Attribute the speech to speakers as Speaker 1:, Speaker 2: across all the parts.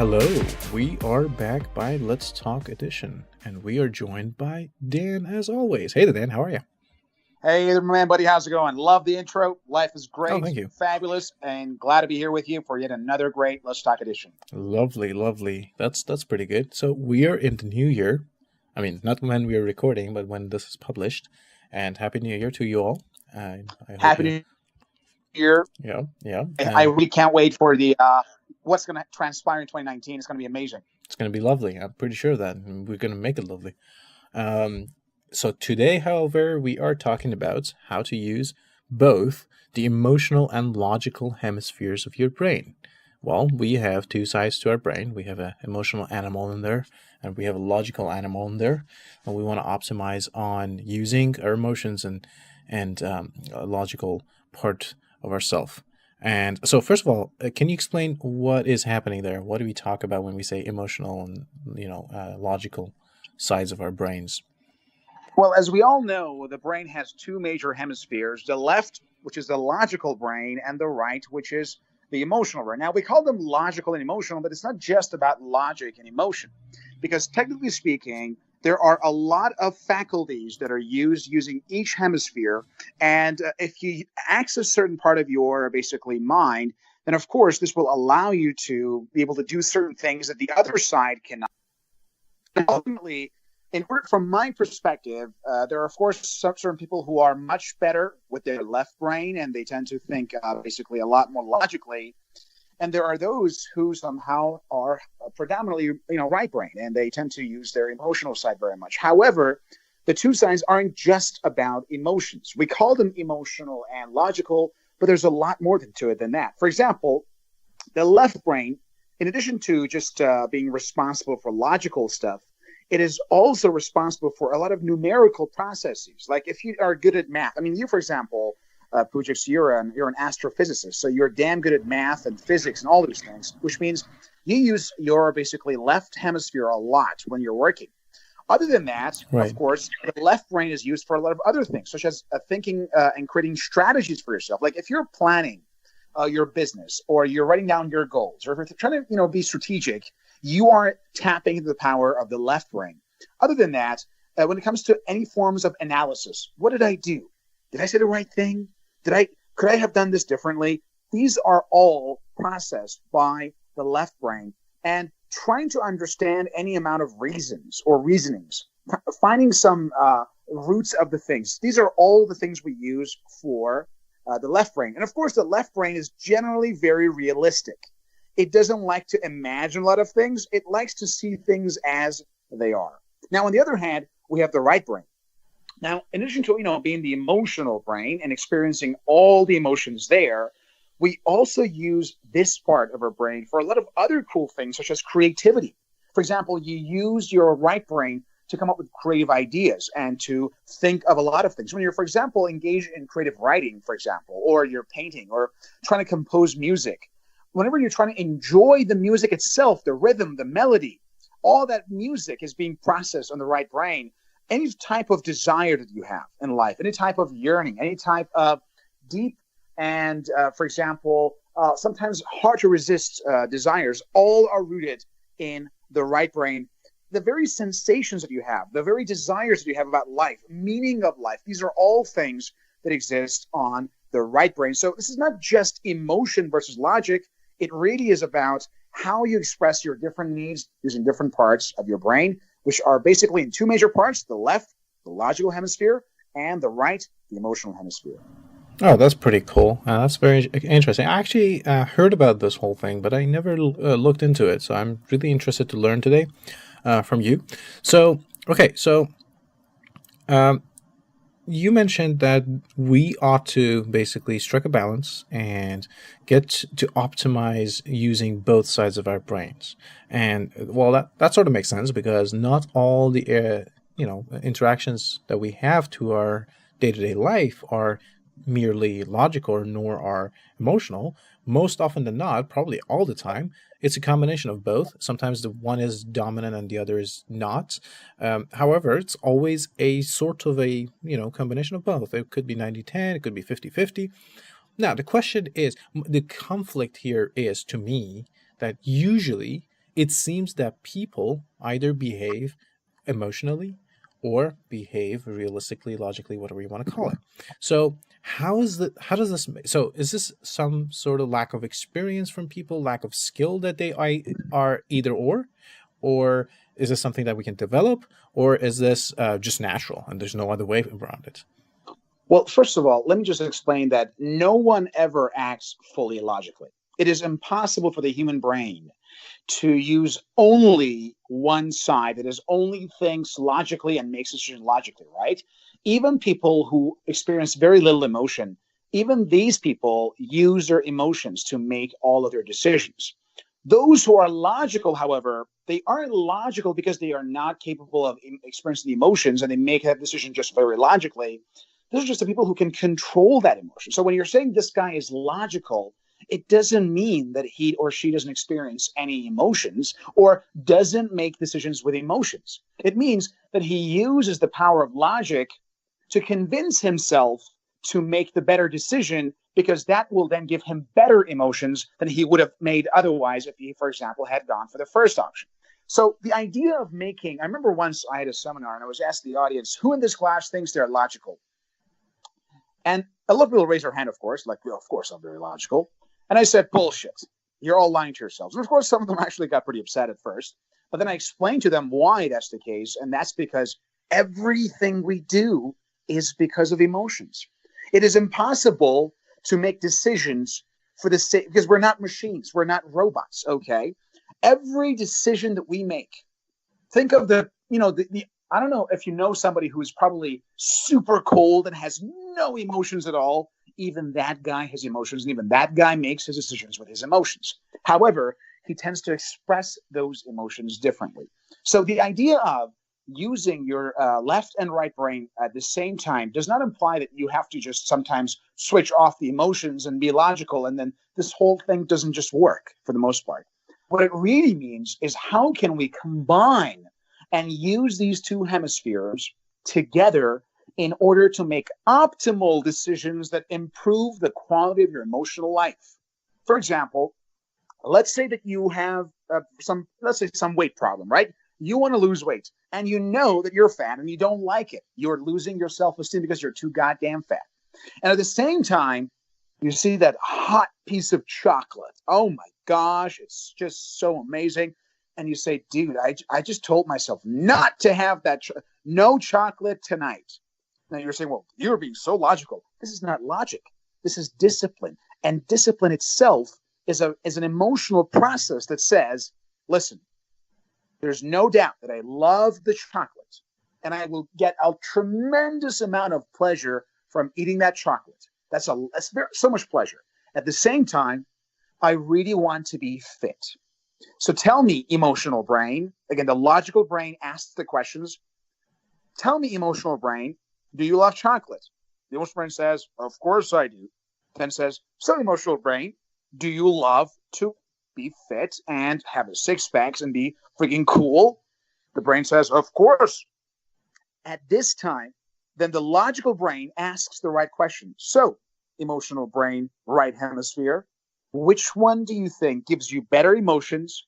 Speaker 1: Hello, we are back by Let's Talk Edition, and we are joined by Dan as always. Hey there, Dan, how are you?
Speaker 2: Hey there, man, buddy. How's it going? Love the intro. Life is
Speaker 1: Oh,
Speaker 2: great,
Speaker 1: thank you.
Speaker 2: fabulous, and glad to be here with you for yet another great Let's Talk edition.
Speaker 1: Lovely, lovely. That's pretty good. So we are in the new year. I mean, not when we are recording, but when this is published. And Happy New Year to you all. I hope
Speaker 2: Happy
Speaker 1: you,
Speaker 2: New Year.
Speaker 1: yeah.
Speaker 2: I really can't wait for the what's going to transpire in 2019. It's going to be amazing.
Speaker 1: It's going to be lovely. I'm pretty sure of that. And we're going to make it lovely. Um, so today, however, we are talking about how to use both the emotional and logical hemispheres of your brain. Well, we have two sides to our brain. We have an emotional animal in there, and we have a logical animal in there. And we want to optimize on using our emotions and a logical part of ourself. And so, first of all, can you explain what is happening there? What do we talk about when we say emotional and logical sides of our brains?
Speaker 2: Well, as we all know, the brain has two major hemispheres: the left, which is the logical brain, and the right, which is the emotional brain. Now, we call them logical and emotional, but it's not just about logic and emotion, because technically speaking, there are a lot of faculties that are used using each hemisphere. And if you access a certain part of your basically mind, then of course this will allow you to be able to do certain things that the other side cannot. And ultimately, from my perspective, there are, of course, some certain people who are much better with their left brain, and they tend to think basically a lot more logically. And there are those who somehow are predominantly, right brain, and they tend to use their emotional side very much. However, the two sides aren't just about emotions. We call them emotional and logical, but there's a lot more to it than that. For example, the left brain, in addition to just being responsible for logical stuff, it is also responsible for a lot of numerical processes. Like if you are good at math, I mean, you, for example, Poujix, you're an astrophysicist, so you're damn good at math and physics and all these things, which means you use your basically left hemisphere a lot when you're working. Other than that,
Speaker 1: Right.
Speaker 2: of course, the left brain is used for a lot of other things, such as thinking and creating strategies for yourself. Like if you're planning your business, or you're writing down your goals, or if you're trying to be strategic, you are tapping into the power of the left brain. Other than that, when it comes to any forms of analysis, what did I do? Did I say the right thing? Could I have done this differently? These are all processed by the left brain, and trying to understand any amount of reasons or reasonings, finding some roots of the things. These are all the things we use for the left brain. And of course, the left brain is generally very realistic. It doesn't like to imagine a lot of things. It likes to see things as they are. Now, on the other hand, we have the right brain. Now, in addition to, being the emotional brain and experiencing all the emotions there, we also use this part of our brain for a lot of other cool things, such as creativity. For example, you use your right brain to come up with creative ideas and to think of a lot of things. When you're, for example, engaged in creative writing, for example, or you're painting or trying to compose music, whenever you're trying to enjoy the music itself, the rhythm, the melody, all that music is being processed on the right brain. Any type of desire that you have in life, any type of yearning, any type of deep and, for example, sometimes hard to resist desires, all are rooted in the right brain. The very sensations that you have, the very desires that you have about life, meaning of life, these are all things that exist on the right brain. So this is not just emotion versus logic. It really is about how you express your different needs using different parts of your brain, which are basically in two major parts: the left, the logical hemisphere, and the right, the emotional hemisphere.
Speaker 1: Oh, that's pretty cool. That's very interesting. I actually heard about this whole thing, but I never looked into it. So I'm really interested to learn today from you. So, okay, so um, you mentioned that we ought to basically strike a balance and get to optimize using both sides of our brains. And well, that sort of makes sense because not all the interactions that we have to our day-to-day life are merely logical nor are emotional. Most often than not, probably all the time, it's a combination of both. Sometimes the one is dominant and the other is not. However, it's always a sort of a combination of both. It could be 90-10, it could be 50-50. Now, the question is, the conflict here is, to me, that usually it seems that people either behave emotionally or behave realistically, logically, whatever you want to call it. So how does this so is this some sort of lack of experience from people, lack of skill that are either or is this something that we can develop, or is this just natural and there's no other way around it?
Speaker 2: Well, first of all, let me just explain that no one ever acts fully logically. It is impossible for the human brain to use only one side that is only thinks logically and makes decisions logically, right? Even people who experience very little emotion, even these people use their emotions to make all of their decisions. Those who are logical, however, they aren't logical because they are not capable of experiencing the emotions and they make that decision just very logically. Those are just the people who can control that emotion. So when you're saying this guy is logical, it doesn't mean that he or she doesn't experience any emotions or doesn't make decisions with emotions. It means that he uses the power of logic to convince himself to make the better decision, because that will then give him better emotions than he would have made otherwise if he, for example, had gone for the first option. So the idea of making, I remember once I had a seminar and I was asking the audience, who in this class thinks they're logical? And a lot of people raise their hand, of course, like, well, of course I'm very logical. And I said, bullshit. You're all lying to yourselves. And of course, some of them actually got pretty upset at first. But then I explained to them why that's the case. And that's because everything we do is because of emotions. It is impossible to make decisions for the sake, because we're not machines. We're not robots, okay? Every decision that we make, think of the I don't know if you know somebody who is probably super cold and has no emotions at all. Even that guy has emotions, and even that guy makes his decisions with his emotions. However, he tends to express those emotions differently. So the idea of using your left and right brain at the same time does not imply that you have to just sometimes switch off the emotions and be logical, and then this whole thing doesn't just work for the most part. What it really means is how can we combine and use these two hemispheres together in order to make optimal decisions that improve the quality of your emotional life. For example, let's say that you have some weight problem, right? You want to lose weight and you know that you're fat and you don't like it. You're losing your self-esteem because you're too goddamn fat. And at the same time, you see that hot piece of chocolate. Oh my gosh, it's just so amazing. And you say, dude, I just told myself not to have that, no chocolate tonight. Now you're saying, well, you're being so logical. This is not logic. This is discipline. And discipline itself is an emotional process that says, listen, there's no doubt that I love the chocolate and I will get a tremendous amount of pleasure from eating that chocolate. That's so much pleasure. At the same time, I really want to be fit. So tell me, emotional brain, again, the logical brain asks the questions. Tell me, emotional brain, do you love chocolate? The emotional brain says, of course I do. Then says, so emotional brain, do you love to be fit and have a six packs and be freaking cool? The brain says, of course. At this time, then the logical brain asks the right question. So, emotional brain, right hemisphere, which one do you think gives you better emotions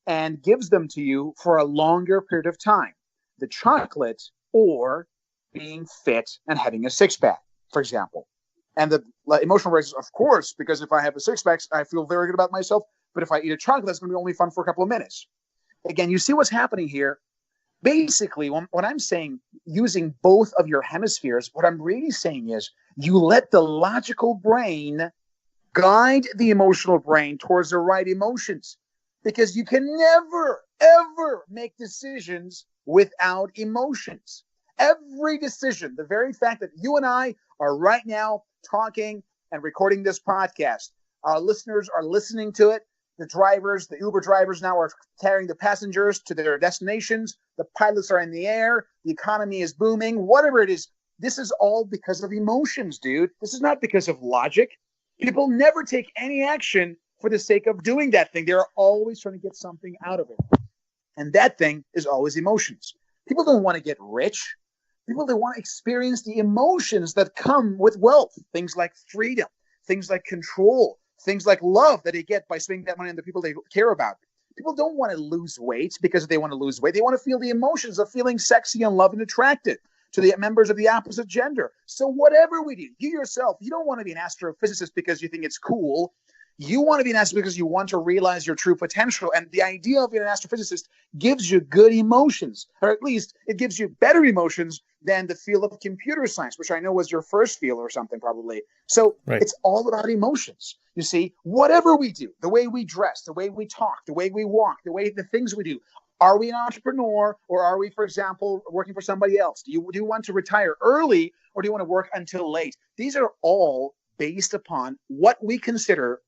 Speaker 2: and gives them to you for a longer period of time? The chocolate or being fit and having a six pack, for example. And the emotional brain says, of course, because if I have a six pack, I feel very good about myself. But if I eat a chocolate, that's going to be only fun for a couple of minutes. Again, you see what's happening here. Basically, when I'm saying using both of your hemispheres, what I'm really saying is you let the logical brain guide the emotional brain towards the right emotions, because you can never, ever make decisions without emotions. Every decision, the very fact that you and I are right now talking and recording this podcast, our listeners are listening to it. The drivers, the Uber drivers now are carrying the passengers to their destinations. The pilots are in the air. The economy is booming. Whatever it is, this is all because of emotions, dude. This is not because of logic. People never take any action for the sake of doing that thing. They're always trying to get something out of it. And that thing is always emotions. People don't want to get rich. People, they want to experience the emotions that come with wealth. Things like freedom, things like control, things like love that they get by spending that money on the people they care about. People don't want to lose weight because they want to lose weight. They want to feel the emotions of feeling sexy and loved and attracted to the members of the opposite gender. So whatever we do, you yourself, you don't want to be an astrophysicist because you think it's cool. You want to be an astrophysicist because you want to realize your true potential. And the idea of being an astrophysicist gives you good emotions, or at least it gives you better emotions than the field of computer science, which I know was your first field or something probably. So
Speaker 1: Right.
Speaker 2: it's all about emotions. You see, whatever we do, the way we dress, the way we talk, the way we walk, the things we do, are we an entrepreneur, or are we, for example, working for somebody else? Do you want to retire early, or do you want to work until late? These are all based upon what we consider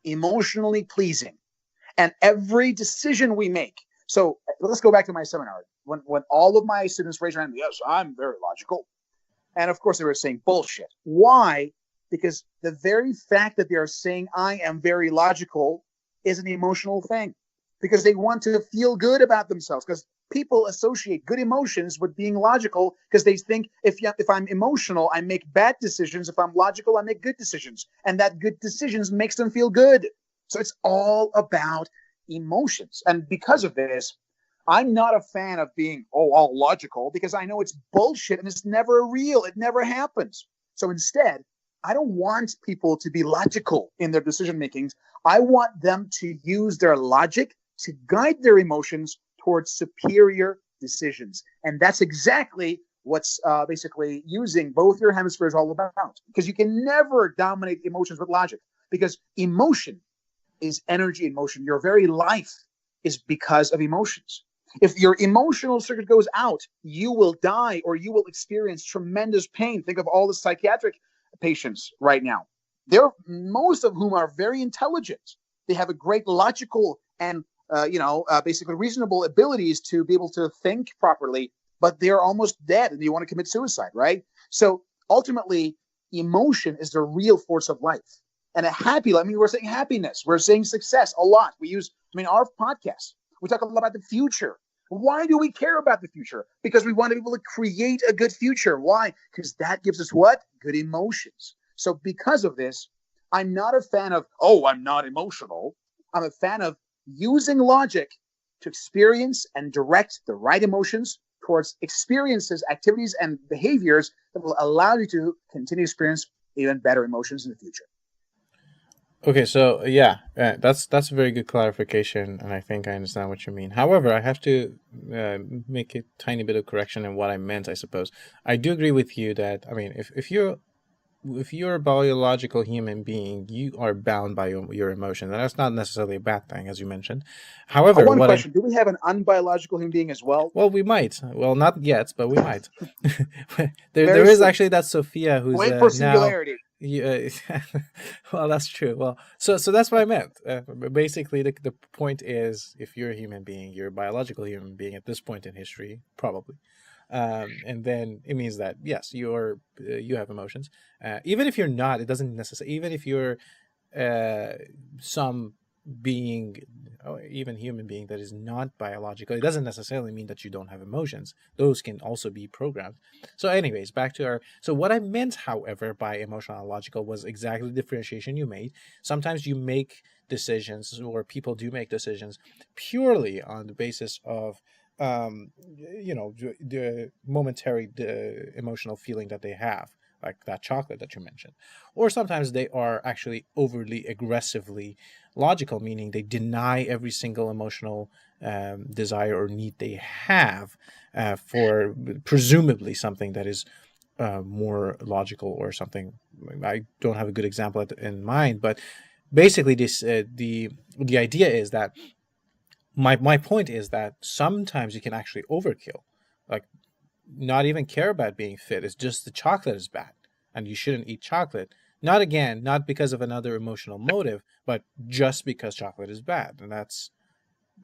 Speaker 2: emotionally pleasing. And every decision we make. So let's go back to my seminar. When all of my students raised their hand, yes, I'm very logical. And of course, they were saying bullshit. Why? Because the very fact that they are saying I am very logical is an emotional thing. Because they want to feel good about themselves. Because people associate good emotions with being logical because they think if I'm emotional, I make bad decisions. If I'm logical, I make good decisions. And that good decisions makes them feel good. So it's all about emotions. And because of this, I'm not a fan of being, all logical, because I know it's bullshit and it's never real. It never happens. So instead, I don't want people to be logical in their decision makings. I want them to use their logic to guide their emotions towards superior decisions. And that's exactly what's basically using both your hemispheres all about. Because you can never dominate emotions with logic, because emotion is energy in motion. Your very life is because of emotions. If your emotional circuit goes out, you will die or you will experience tremendous pain. Think of all the psychiatric patients right now. They're most of whom are very intelligent. They have a great logical and basically reasonable abilities to be able to think properly, but they're almost dead and they want to commit suicide, right? So ultimately, emotion is the real force of life. And a happy, we're saying happiness, we're saying success a lot. Our podcast, we talk a lot about the future. Why do we care about the future? Because we want to be able to create a good future. Why? Because that gives us what? Good emotions. So because of this, I'm not a fan of, I'm not emotional. I'm a fan of using logic to experience and direct the right emotions towards experiences, activities, and behaviors that will allow you to continue to experience even better emotions in the future.
Speaker 1: Okay, so yeah, that's a very good clarification, and I think I understand what you mean. However, I have to make a tiny bit of correction in what I meant. I suppose I do agree with you that if you're a biological human being, you are bound by your emotions, and that's not necessarily a bad thing, as you mentioned. However,
Speaker 2: One
Speaker 1: what I
Speaker 2: question: do we have an unbiological human being as well?
Speaker 1: well, we might. Well, not yet, but we might. there,
Speaker 2: Very
Speaker 1: there is
Speaker 2: soon.
Speaker 1: actually that Sophia who's
Speaker 2: Wait for
Speaker 1: now.
Speaker 2: singularity.
Speaker 1: Well, that's true. Well, so that's what I meant. Basically, the point is, if you're a human being, you're a biological human being at this point in history, probably, and then it means that yes, you have emotions. Even if you're not, it doesn't necessarily. Even if you're uh, some being, or even human being that is not biological, it doesn't necessarily mean that you don't have emotions. Those can also be programmed. So anyways, back to our, so what I meant, however, by emotional and logical was exactly the differentiation you made. Sometimes you make decisions, or people do make decisions purely on the basis of the momentary emotional feeling that they have, like that chocolate that you mentioned. Or sometimes they are actually overly aggressively logical, meaning they deny every single emotional desire or need they have for presumably something that is more logical or something. I don't have a good example in mind, but basically, the idea is that my point is that sometimes you can actually overkill, like not even care about being fit. It's just the chocolate is bad and you shouldn't eat chocolate. Not because of another emotional motive, but just because chocolate is bad. And that's,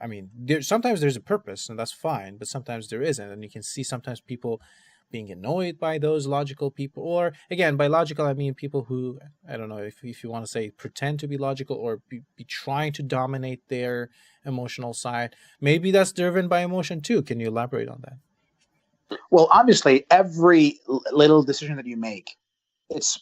Speaker 1: I mean, sometimes there's a purpose and that's fine, but sometimes there isn't. And you can see sometimes people being annoyed by those logical people, or again, by logical, I mean people who, I don't know if you want to say pretend to be logical or be trying to dominate their emotional side. Maybe that's driven by emotion too. Can you elaborate on that?
Speaker 2: Well, obviously, every little decision that you make, it's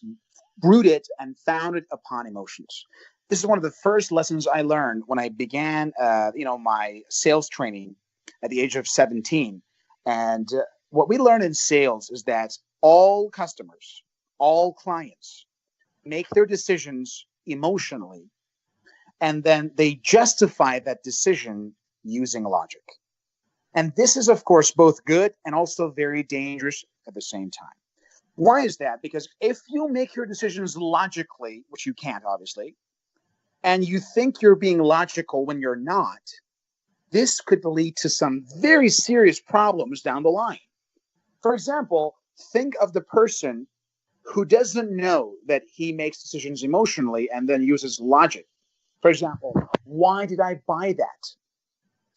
Speaker 2: rooted and founded upon emotions. This is one of the first lessons I learned when I began, my sales training at the age of 17. And what we learn in sales is that all customers, all clients make their decisions emotionally, and then they justify that decision using logic. And this is, of course, both good and also very dangerous at the same time. Why is that? Because if you make your decisions logically, which you can't, obviously, and you think you're being logical when you're not, this could lead to some very serious problems down the line. For example, think of the person who doesn't know that he makes decisions emotionally and then uses logic. For example, why did I buy that?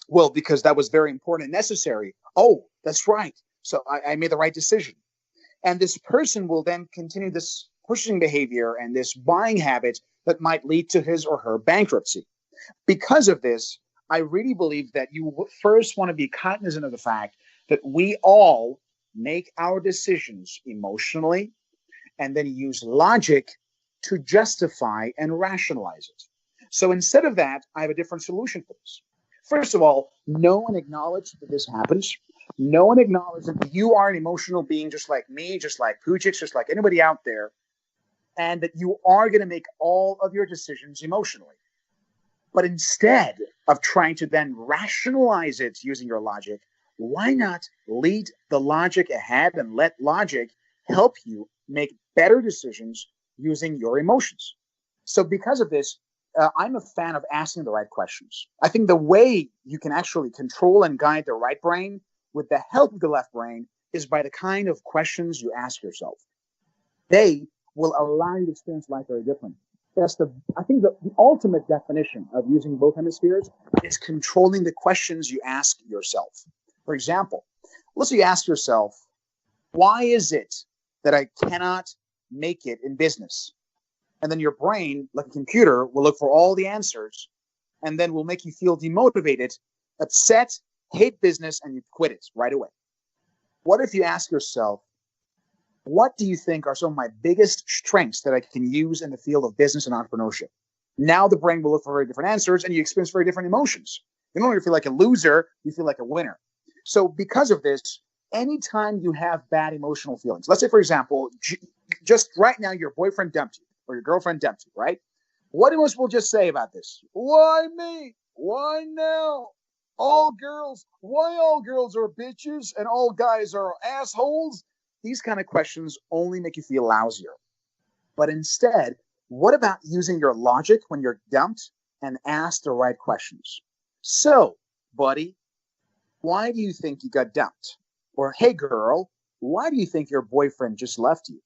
Speaker 2: Well, because that was very important and necessary. Oh, that's right. So I made the right decision. And this person will then continue this pushing behavior and this buying habit that might lead to his or her bankruptcy. Because of this, I really believe that you first want to be cognizant of the fact that we all make our decisions emotionally and then use logic to justify and rationalize it. So instead of that, I have a different solution for this. First of all, know and acknowledge that this happens. Know and acknowledge that you are an emotional being just like me, just like Poujix, just like anybody out there, and that you are going to make all of your decisions emotionally. But instead of trying to then rationalize it using your logic, why not lead the logic ahead and let logic help you make better decisions using your emotions? So because of this, I'm a fan of asking the right questions. I think the way you can actually control and guide the right brain with the help of the left brain is by the kind of questions you ask yourself. They will allow you to experience life very differently. I think the ultimate definition of using both hemispheres is controlling the questions you ask yourself. For example, let's say you ask yourself, why is it that I cannot make it in business? And then your brain, like a computer, will look for all the answers and then will make you feel demotivated, upset, hate business, and you quit it right away. What if you ask yourself, what do you think are some of my biggest strengths that I can use in the field of business and entrepreneurship? Now the brain will look for very different answers and you experience very different emotions. You don't feel like a loser, you feel like a winner. So because of this, anytime you have bad emotional feelings, let's say, for example, just right now your boyfriend dumped you or your girlfriend dumped you, right? What do most people just say about this? Why me? Why now? Why all girls are bitches and all guys are assholes? These kind of questions only make you feel lousier. But instead, what about using your logic when you're dumped and ask the right questions? So, buddy, why do you think you got dumped? Or, hey, girl, why do you think your boyfriend just left you?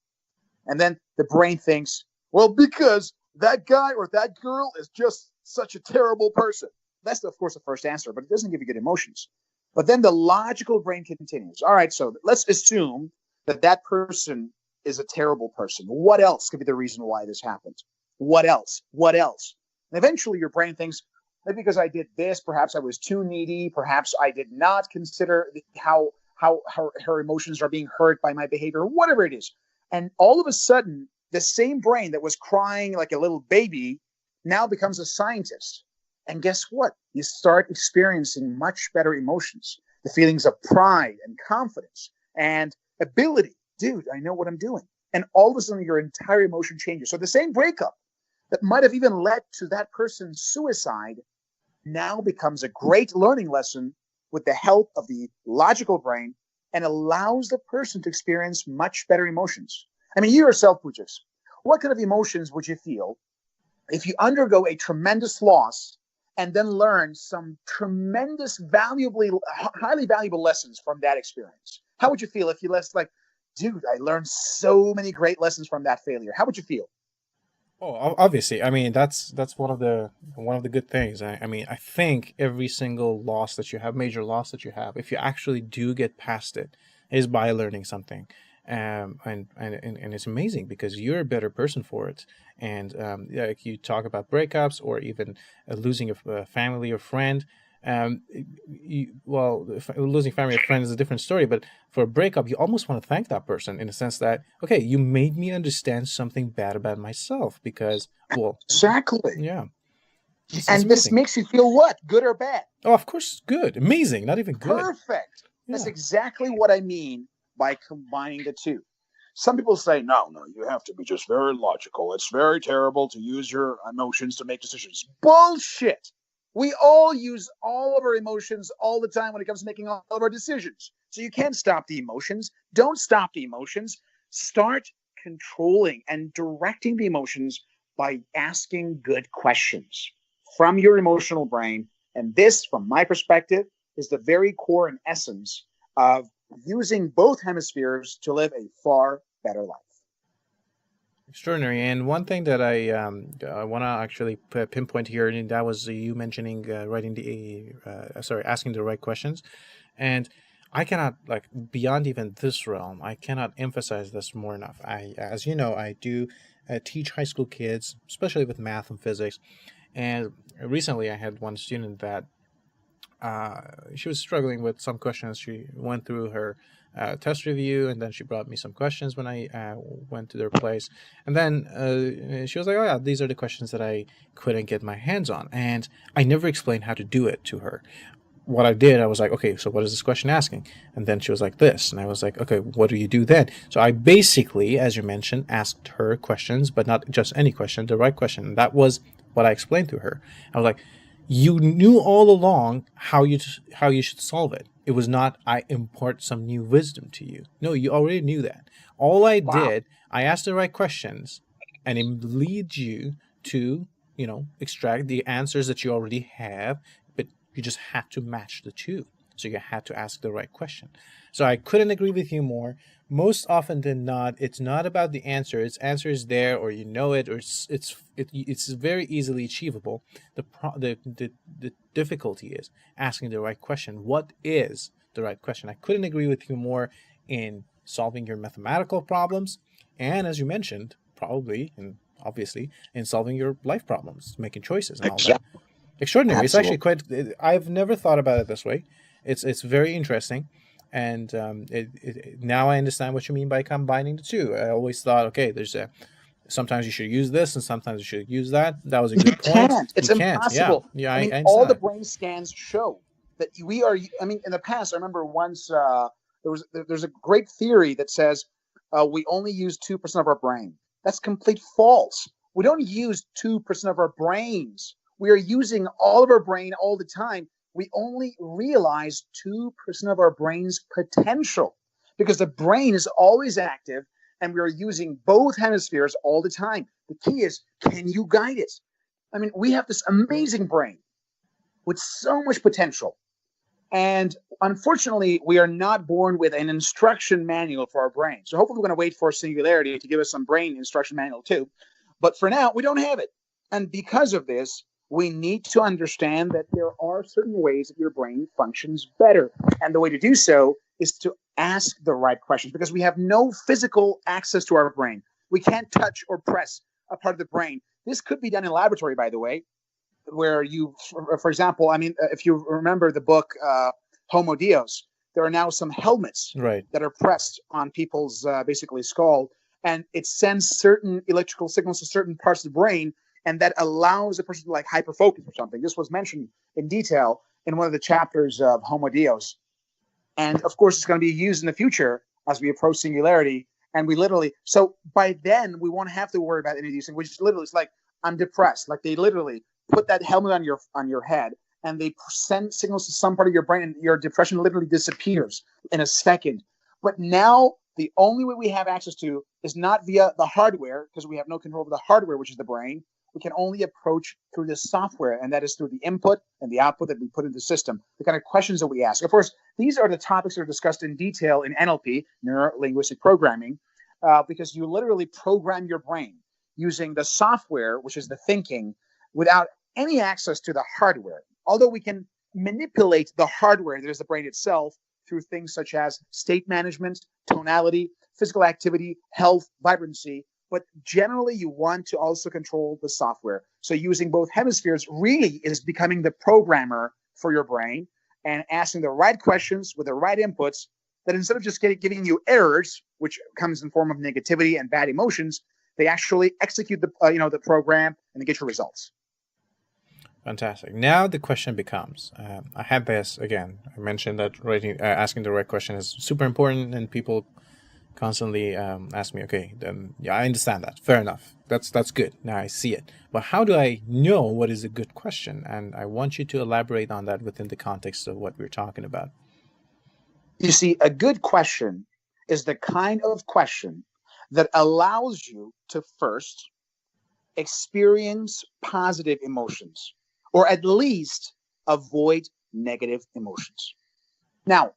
Speaker 2: And then the brain thinks, well, because that guy or that girl is just such a terrible person. That's, of course, the first answer, but it doesn't give you good emotions. But then the logical brain continues. All right, so let's assume that person is a terrible person. What else could be the reason why this happened? What else? What else? And eventually your brain thinks, maybe because I did this, perhaps I was too needy, perhaps I did not consider how her emotions are being hurt by my behavior, whatever it is. And all of a sudden, the same brain that was crying like a little baby now becomes a scientist. And guess what? You start experiencing much better emotions, the feelings of pride and confidence and ability. Dude, I know what I'm doing. And all of a sudden, your entire emotion changes. So the same breakup that might have even led to that person's suicide now becomes a great learning lesson with the help of the logical brain and allows the person to experience much better emotions. I mean, you yourself, Poujix, what kind of emotions would you feel if you undergo a tremendous loss and then learn some tremendous, highly valuable lessons from that experience? How would you feel if you like, dude, I learned so many great lessons from that failure? How would you feel?
Speaker 1: Oh, obviously. I mean, that's one of the good things. I mean, I think every single loss that you have, major loss that you have, if you actually do get past it, is by learning something. And it's amazing because you're a better person for it. And like you talk about breakups or even losing a family or friend. Well, losing family or friend is a different story, but for a breakup, you almost want to thank that person in the sense that, okay, you made me understand something bad about myself because, well,
Speaker 2: Exactly.
Speaker 1: yeah, it's
Speaker 2: And this
Speaker 1: amazing.
Speaker 2: makes you feel what? Good or bad?
Speaker 1: Oh, of course, good, amazing, not even good.
Speaker 2: Perfect. That's
Speaker 1: Yeah.
Speaker 2: exactly what I mean by combining the two. Some people say, no, no, you have to be just very logical. It's very terrible to use your emotions to make decisions. Bullshit. We all use all of our emotions all the time when it comes to making all of our decisions. So you can't stop the emotions. Don't stop the emotions. Start controlling and directing the emotions by asking good questions from your emotional brain. And this, from my perspective, is the very core and essence of using both hemispheres to live a far better life.
Speaker 1: Extraordinary. And one thing that I want to actually pinpoint here, and that was you mentioning writing sorry, asking the right questions. And I cannot, like, beyond even this realm, I cannot emphasize this more enough. As you know, I do teach high school kids, especially with math and physics. And recently, I had one student that she was struggling with some questions. She went through her test review, and then she brought me some questions when I went to their place. And then she was like, "Oh yeah, these are the questions that I couldn't get my hands on," and I never explained how to do it to her. What I did, I was like, okay, so what is this question asking? And then she was like this. And I was like, okay, what do you do then? So I basically, as you mentioned, asked her questions, but not just any question, the right question. And that was what I explained to her. I was like, you knew all along how you should solve it. It was not I impart some new wisdom to you. No, you already knew that. All I
Speaker 2: Wow.
Speaker 1: did, I asked the right questions, and it leads you to, extract the answers that you already have, but you just had to match the two. So you had to ask the right question. So I couldn't agree with you more. Most often than not, it's not about the answer. Its answer is there, or you know it, or it's very easily achievable. The difficulty is asking the right question. What is the right question? I couldn't agree with you more in solving your mathematical problems, and as you mentioned, probably and obviously in solving your life problems, making choices and all that.
Speaker 2: Exactly.
Speaker 1: Extraordinary. It's actually
Speaker 2: Absolutely.
Speaker 1: quite. I've never thought about it this way. It's very interesting, and now I understand what you mean by combining the two. I always thought, okay, there's a sometimes you should use this and sometimes you should use that. That was a
Speaker 2: You
Speaker 1: good point.
Speaker 2: can't. It's
Speaker 1: You can't. Yeah,
Speaker 2: impossible.
Speaker 1: yeah,
Speaker 2: I mean,
Speaker 1: I
Speaker 2: all
Speaker 1: understand
Speaker 2: the
Speaker 1: that.
Speaker 2: brain scans show that we are. I mean, in the past, I remember once there's a great theory that says we only use 2% of our brain. That's complete false. We don't use 2% of our brains. We are using all of our brain all the time. We only realize 2% of our brain's potential because the brain is always active and we are using both hemispheres all the time. The key is, can you guide it? I mean, we have this amazing brain with so much potential. And unfortunately, we are not born with an instruction manual for our brain. So hopefully, we're going to wait for Singularity to give us some brain instruction manual too. But for now, we don't have it. And because of this, we need to understand that there are certain ways that your brain functions better. And the way to do so is to ask the right questions because we have no physical access to our brain. We can't touch or press a part of the brain. This could be done in a laboratory, by the way, where you, for example, I mean, if you remember the book Homo Deus, there are now some helmets
Speaker 1: Right.
Speaker 2: that are pressed on people's basically skull, and it sends certain electrical signals to certain parts of the brain, and that allows the person to like hyperfocus or something. This was mentioned in detail in one of the chapters of Homo Deus, and of course, it's going to be used in the future as we approach singularity. And we literally, so by then, we won't have to worry about any of these things. Which literally, it's like I'm depressed. Like they literally put that helmet on your head, and they send signals to some part of your brain, and your depression literally disappears in a second. But now, the only way we have access to is not via the hardware, because we have no control over the hardware, which is the brain. We can only approach through the software, and that is through the input and the output that we put into the system, the kind of questions that we ask. Of course, these are the topics that are discussed in detail in NLP, neuro linguistic programming, because you literally program your brain using the software, which is the thinking, without any access to the hardware. Although we can manipulate the hardware that is the brain itself through things such as state management, tonality, physical activity, health, vibrancy. But generally, you want to also control the software. So using both hemispheres really is becoming the programmer for your brain and asking the right questions with the right inputs, that instead of just giving you errors, which comes in form of negativity and bad emotions, they actually execute the program and they get your results.
Speaker 1: Fantastic. Now the question becomes: I had this again. I mentioned that asking the right question is super important, and people constantly ask me, "Okay, then yeah, I understand that. Fair enough. That's good. Now I see it. But how do I know what is a good question?" And I want you to elaborate on that within the context of what we're talking about.
Speaker 2: You see, a good question is the kind of question that allows you to first experience positive emotions, or at least avoid negative emotions. Now,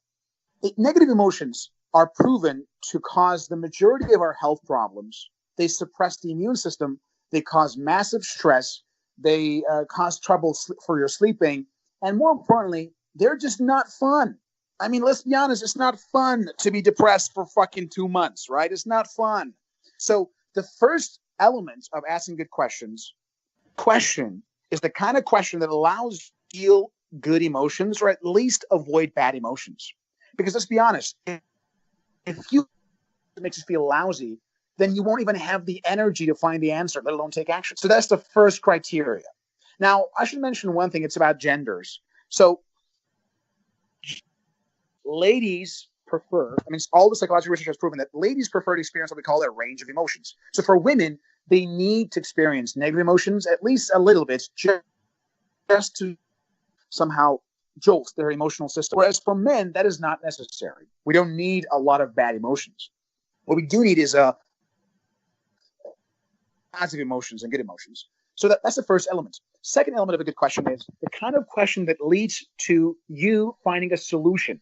Speaker 2: negative emotions are proven to cause the majority of our health problems. They suppress the immune system. They cause massive stress. They cause trouble for your sleeping. And more importantly, they're just not fun. I mean, let's be honest, it's not fun to be depressed for fucking 2 months, right? It's not fun. So the first element of asking good question is the kind of question that allows you to feel good emotions, or at least avoid bad emotions. Because let's be honest, if you it makes you feel lousy, then you won't even have the energy to find the answer, let alone take action. So that's the first criteria. Now, I should mention one thing. It's about genders. So ladies prefer, I mean, all the psychological research has proven that ladies prefer to experience what we call a range of emotions. So for women, they need to experience negative emotions at least a little bit, just to somehow jolt their emotional system. Whereas for men, that is not necessary. We don't need a lot of bad emotions. What we do need is positive emotions and good emotions. So that's the first element. Second element of a good question is the kind of question that leads to you finding a solution.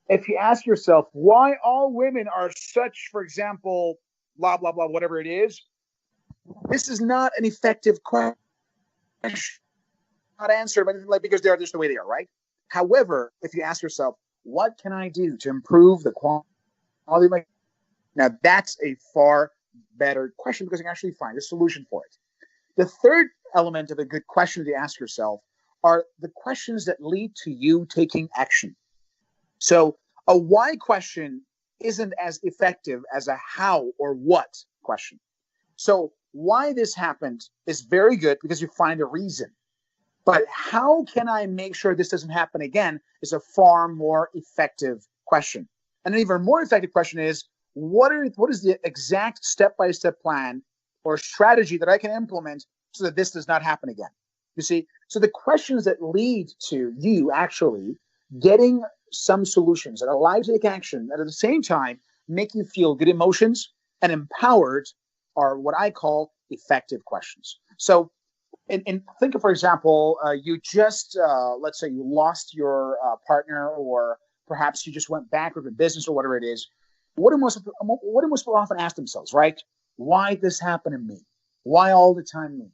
Speaker 2: If you ask yourself why all women are such, for example, blah, blah, blah, whatever it is, this is not an effective question. Not answer, but like, because they're just the way they are, right? However, if you ask yourself, what can I do to improve the quality of my, now that's a far better question because you can actually find a solution for it. The third element of a good question to ask yourself are the questions that lead to you taking action. So a why question isn't as effective as a how or what question. So why this happened is very good because you find a reason. But how can I make sure this doesn't happen again is a far more effective question. And an even more effective question is, what is the exact step-by-step plan or strategy that I can implement so that this does not happen again? You see, so the questions that lead to you actually getting some solutions that allow you to take action, and at the same time make you feel good emotions and empowered, are what I call effective questions. So and think of, for example, you just, let's say you lost your partner, or perhaps you just went bankrupt in business or whatever it is. What do most people often ask themselves, right? Why this happened to me? Why all the time me?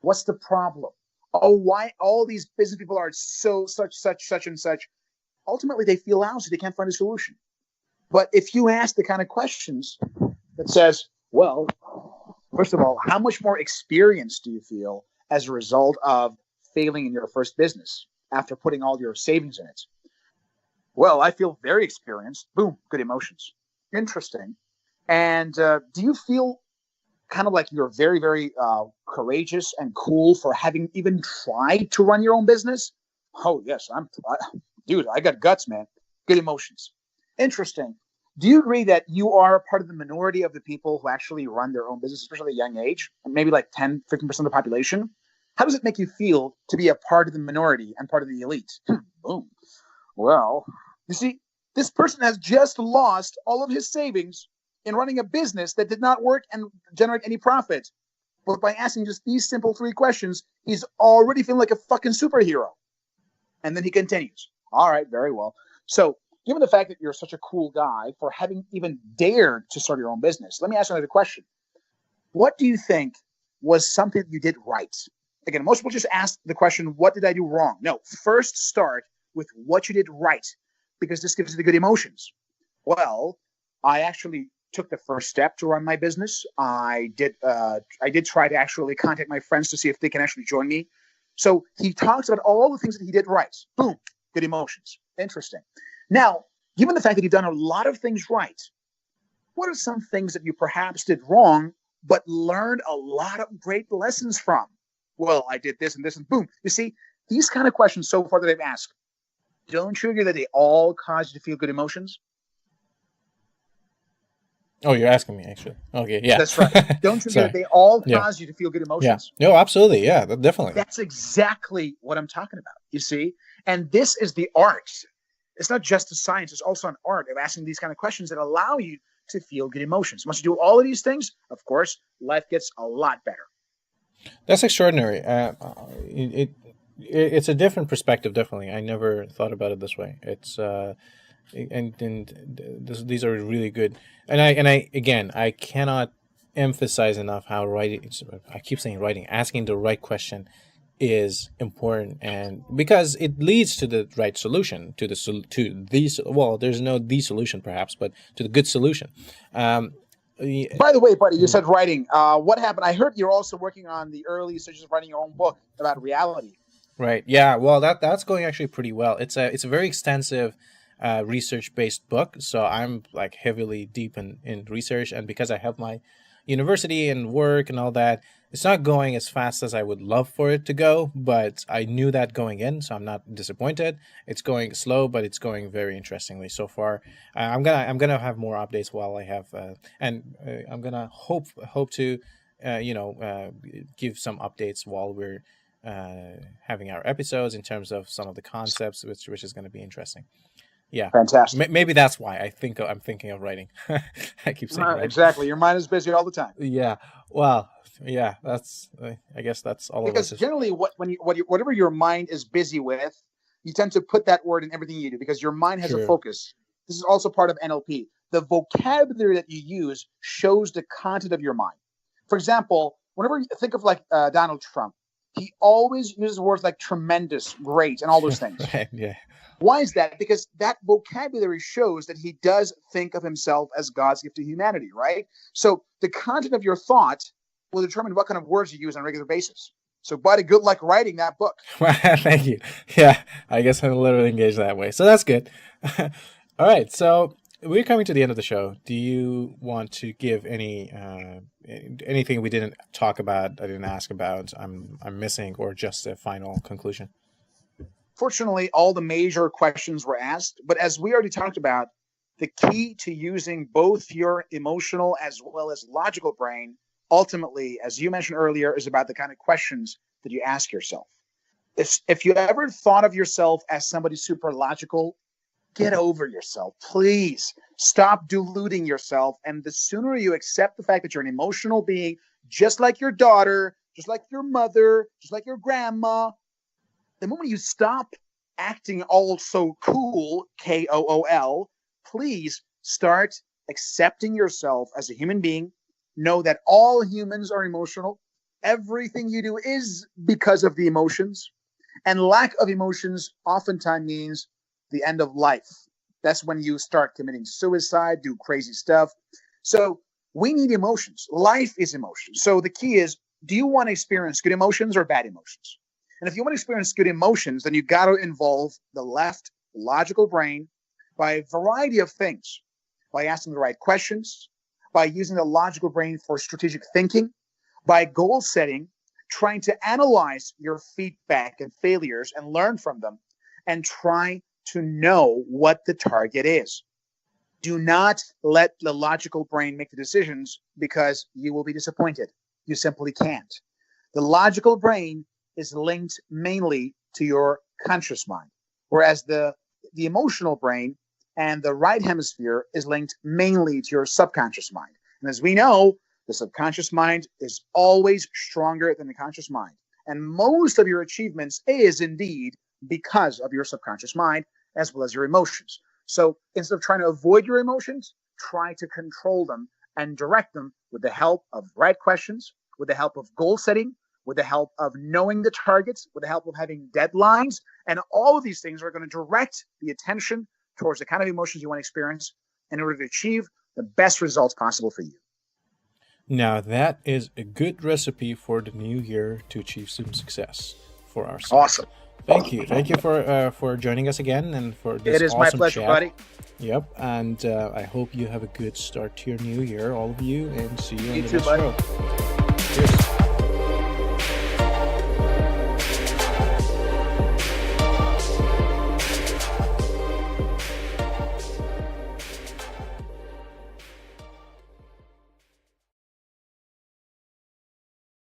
Speaker 2: What's the problem? Oh, why all these business people are such and such? Ultimately, they feel lousy. They can't find a solution. But if you ask the kind of questions that says, well, first of all, how much more experience do you feel as a result of failing in your first business after putting all your savings in it? Well, I feel very experienced. Boom, good emotions. Interesting. And do you feel kind of like you're very, very courageous and cool for having even tried to run your own business? Oh, yes, dude, I got guts, man. Good emotions. Interesting. Do you agree that you are part of the minority of the people who actually run their own business, especially at a young age, maybe like 10, 15% of the population? How does it make you feel to be a part of the minority and part of the elite? Boom. Well, you see, this person has just lost all of his savings in running a business that did not work and generate any profit. But by asking just these simple 3 questions, he's already feeling like a fucking superhero. And then he continues. All right, very well. So given the fact that you're such a cool guy for having even dared to start your own business, let me ask you another question. What do you think was something you did right? Again, most people just ask the question, what did I do wrong? No, first start with what you did right, because this gives you the good emotions. Well, I actually took the first step to run my business. I did try to actually contact my friends to see if they can actually join me So he talks about all the things that he did right. Boom, good emotions. Interesting. Now, given the fact that you've done a lot of things right, what are some things that you perhaps did wrong, but learned a lot of great lessons from? Well, I did this and this, and boom. You see, these kind of questions so far that I've asked, don't you agree that they all cause you to feel good emotions?
Speaker 1: Oh, you're asking me actually. Okay, yeah.
Speaker 2: That's right. Don't you agree that
Speaker 1: Sorry.
Speaker 2: they all
Speaker 1: Yeah,
Speaker 2: cause you to feel good
Speaker 1: yeah.
Speaker 2: emotions?
Speaker 1: No, absolutely. Yeah, definitely.
Speaker 2: That's exactly what I'm talking about, you see? And this is the art. It's not just a science, it's also an art of asking these kind of questions that allow you to feel good emotions. Once you do all of these things, of course, life gets a lot better.
Speaker 1: That's extraordinary. It's a different perspective. Definitely, I never thought about it this way. It's these are really good. And I again, I cannot emphasize enough how writing. I keep saying writing, asking the right question is important, and because it leads to the right solution, to well, there's no the solution perhaps, but to the good solution. Um,
Speaker 2: By the way, buddy, you said writing. What happened? I heard you're also working on the early stages of writing your own book about reality.
Speaker 1: Right. Yeah. Well, that's going actually pretty well. It's a very extensive research based book. So I'm like heavily deep in research, and because I have my university and work and all that, it's not going as fast as I would love for it to go. But I knew that going in, so I'm not disappointed. It's going slow, but it's going very interestingly so far. I'm gonna have more updates while I have, and I'm gonna hope to, give some updates while we're having our episodes in terms of some of the concepts, which is going to be interesting. Yeah,
Speaker 2: Fantastic.
Speaker 1: maybe that's why I'm thinking of writing. I keep saying writing.
Speaker 2: Exactly. Your mind is busy all the time.
Speaker 1: Yeah. Well. Yeah. That's. I guess that's all of us.
Speaker 2: Because generally, whatever your mind is busy with, you tend to put that word in everything you do because your mind has a
Speaker 1: True.
Speaker 2: focus. This is also part of NLP. The vocabulary that you use shows the content of your mind. For example, whenever you think of like Donald Trump, he always uses words like tremendous, great, and all those things.
Speaker 1: Right. Yeah.
Speaker 2: Why is that? Because that vocabulary shows that he does think of himself as God's gift to humanity, right? So the content of your thought will determine what kind of words you use on a regular basis. So, buddy, good luck writing that book.
Speaker 1: Thank you. Yeah. I guess I'm literally engaged that way, so that's good. All right. So we're coming to the end of the show. Do you want to give anything we didn't talk about, I didn't ask about, I'm missing, or just a final conclusion?
Speaker 2: Fortunately, all the major questions were asked. But as we already talked about, the key to using both your emotional as well as logical brain, ultimately, as you mentioned earlier, is about the kind of questions that you ask yourself. If you ever thought of yourself as somebody super logical, get over yourself. Please stop deluding yourself. And the sooner you accept the fact that you're an emotional being, just like your daughter, just like your mother, just like your grandma, the moment you stop acting all so cool, KOOL, please start accepting yourself as a human being. Know that all humans are emotional. Everything you do is because of the emotions. And lack of emotions oftentimes means the end of life. That's when you start committing suicide, do crazy stuff. So we need emotions. Life is emotion. So the key is, do you want to experience good emotions or bad emotions? And if you want to experience good emotions, then you got to involve the left logical brain by a variety of things, by asking the right questions, by using the logical brain for strategic thinking, by goal setting, trying to analyze your feedback and failures and learn from them, and try to know what the target is. Do not let the logical brain make the decisions because you will be disappointed. You simply can't. The logical brain is linked mainly to your conscious mind, whereas the emotional brain and the right hemisphere is linked mainly to your subconscious mind. And as we know, the subconscious mind is always stronger than the conscious mind. And most of your achievements is indeed because of your subconscious mind as well as your emotions. So instead of trying to avoid your emotions, try to control them and direct them with the help of right questions, with the help of goal setting, with the help of knowing the targets, with the help of having deadlines. And all of these things are going to direct the attention towards the kind of emotions you want to experience in order to achieve the best results possible for you.
Speaker 1: Now that is a good recipe for the new year to achieve some success. for ourselves.
Speaker 2: Awesome.
Speaker 1: Thank you for joining us again and for this.
Speaker 2: It is my
Speaker 1: awesome
Speaker 2: pleasure,
Speaker 1: chat.
Speaker 2: buddy.
Speaker 1: Yep, and I hope you have a good start to your new year, all of you, and see you in the
Speaker 2: too,
Speaker 1: next
Speaker 2: buddy.
Speaker 1: show. Cheers.